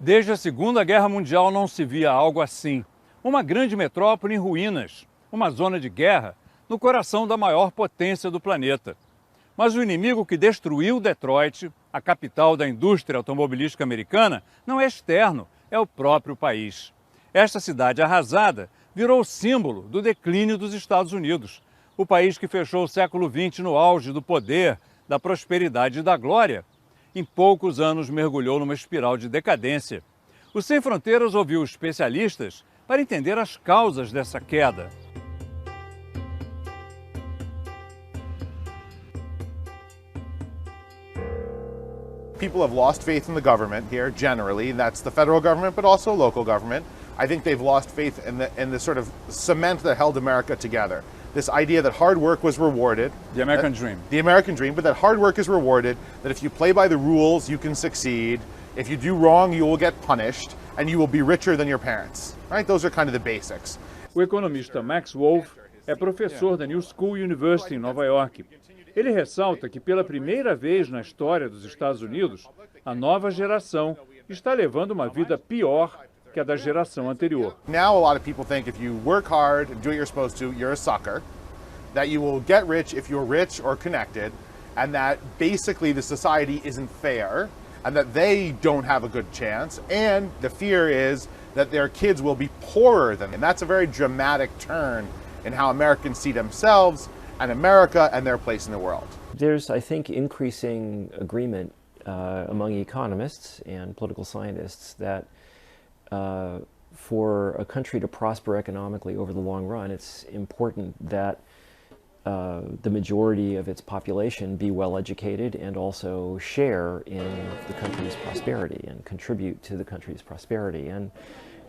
Desde a Segunda Guerra Mundial não se via algo assim. Uma grande metrópole em ruínas, uma zona de guerra no coração da maior potência do planeta. Mas o inimigo que destruiu Detroit, a capital da indústria automobilística americana, não é externo, é o próprio país. Esta cidade arrasada virou símbolo do declínio dos Estados Unidos. O país que fechou o século XX no auge do poder, da prosperidade e da glória, em poucos anos mergulhou numa espiral de decadência. O Sem Fronteiras ouviu especialistas para entender as causas dessa queda. People have lost faith in the government here generally. That's the federal government, but also local government. I think they've lost faith in the sort of cement that held America together. This idea that hard work was rewarded. The American dream. The American dream, but that hard work is rewarded, that if you play by the rules, you can succeed. If you do wrong, you will get punished, and you will be richer than your parents. Right? Those are kind of the basics. O economista Max Wolf é professor da New School University em Nova York. Ele ressalta que pela primeira vez na história dos Estados Unidos, a nova geração está levando uma vida pior que a da geração anterior. Now a lot of people think if you work hard and do what you're supposed to, you're a sucker, that you will get rich if you're rich or connected, and that basically the society isn't fair, and that they don't have a good chance, and the fear is that their kids will be poorer than them. And that's a very dramatic turn in how Americans see themselves and America and their place in the world. There's, I think, increasing agreement among economists and political scientists that for a country to prosper economically over the long run, it's important that the majority of its population be well educated and also share in the country's prosperity and contribute to the country's prosperity. And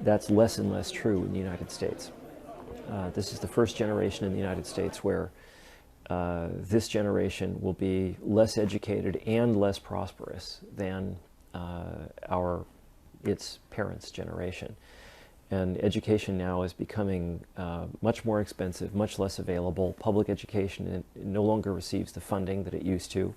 that's less and less true in the United States. This is the first generation in the United States where this generation will be less educated and less prosperous than its parents' generation. And education now is becoming much more expensive, much less available. Public education no longer receives the funding that it used to.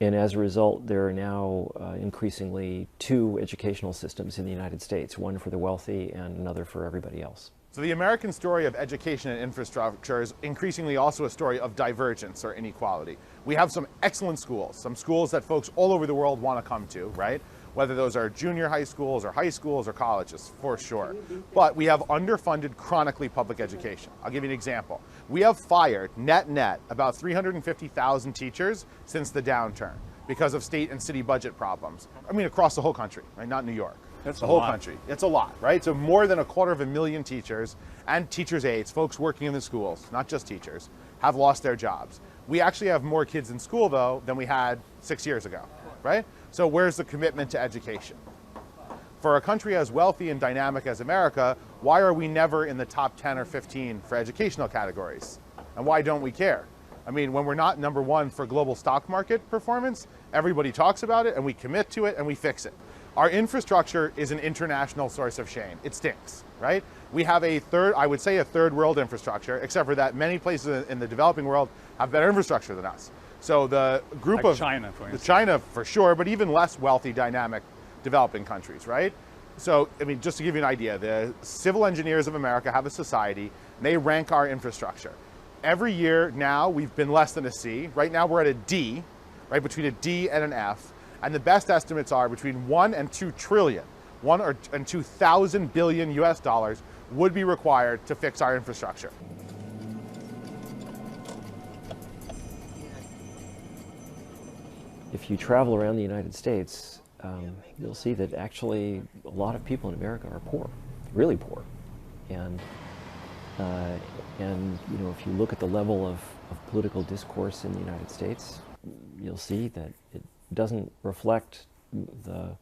And as a result, there are now increasingly two educational systems in the United States, one for the wealthy and another for everybody else. So the American story of education and infrastructure is increasingly also a story of divergence or inequality. We have some excellent schools, some schools that folks all over the world want to come to, right? Whether those are junior high schools or colleges, for sure. But we have underfunded chronically public education. I'll give you an example. We have fired, net, about 350,000 teachers since the downturn because of state and city budget problems. I mean, across the whole country, right? Not New York. That's the a whole lot. country. It's a lot, right? So more than 250,000 teachers and teachers' aides, folks working in the schools, not just teachers, have lost their jobs. We actually have more kids in school, though, than we had 6 years ago, right? So where's the commitment to education? For a country as wealthy and dynamic as America, why are we never in the top 10 or 15 for educational categories? And why don't we care? I mean, when we're not number one for global stock market performance, everybody talks about it and we commit to it and we fix it. Our infrastructure is an international source of shame. It stinks, right? We have a third world infrastructure, except for that many places in the developing world have better infrastructure than us. So the group like of China, for instance. China for sure, but even less wealthy, dynamic, developing countries, right? So, I mean, just to give you an idea, the civil engineers of America have a society, and they rank our infrastructure. Every year now, we've been less than a C. Right now, we're at a D, right, between a D and an F. And the best estimates are between 1 and 2 trillion, and 2,000 billion US dollars would be required to fix our infrastructure. If you travel around the United States, you'll see that actually a lot of people in America are poor, really poor. And you know, if you look at the level of political discourse in the United States, you'll see that it doesn't reflect the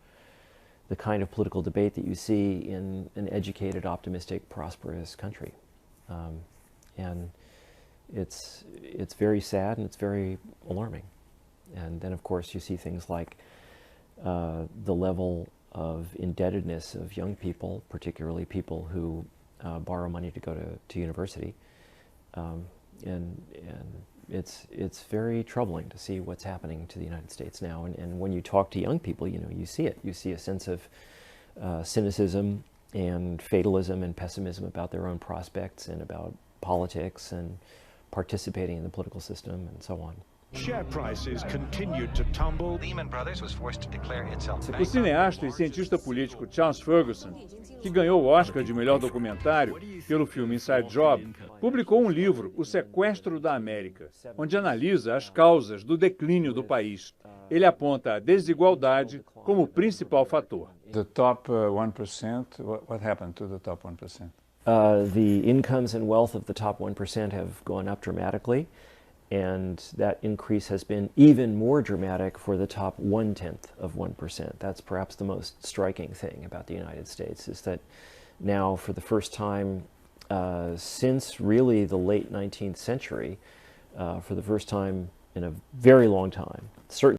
kind of political debate that you see in an educated, optimistic, prosperous country. And it's very sad and it's very alarming. And then, of course, you see things like the level of indebtedness of young people, particularly people who borrow money to go to university. And it's very troubling to see what's happening to the United States now. And when you talk to young people, you know, you see it. You see a sense of cynicism and fatalism and pessimism about their own prospects and about politics and participating in the political system and so on. Share prices continued to tumble. Lehman Brothers was forced to declare itself O bankrupt. cineasta e cientista político Charles Ferguson, que ganhou o Oscar de melhor documentário pelo filme Inside Job, publicou um livro, O Sequestro da América, onde analisa as causas do declínio do país. Ele aponta a desigualdade como o principal fator. The top 1%, what happened to the top 1%? The incomes and wealth of the top 1% have gone up dramatically, and that increase has been even more dramatic for the top 0.1%. That's perhaps the most striking thing about the United States, is that now for the first time since really the late 19th century, for the first time in a very long time, certainly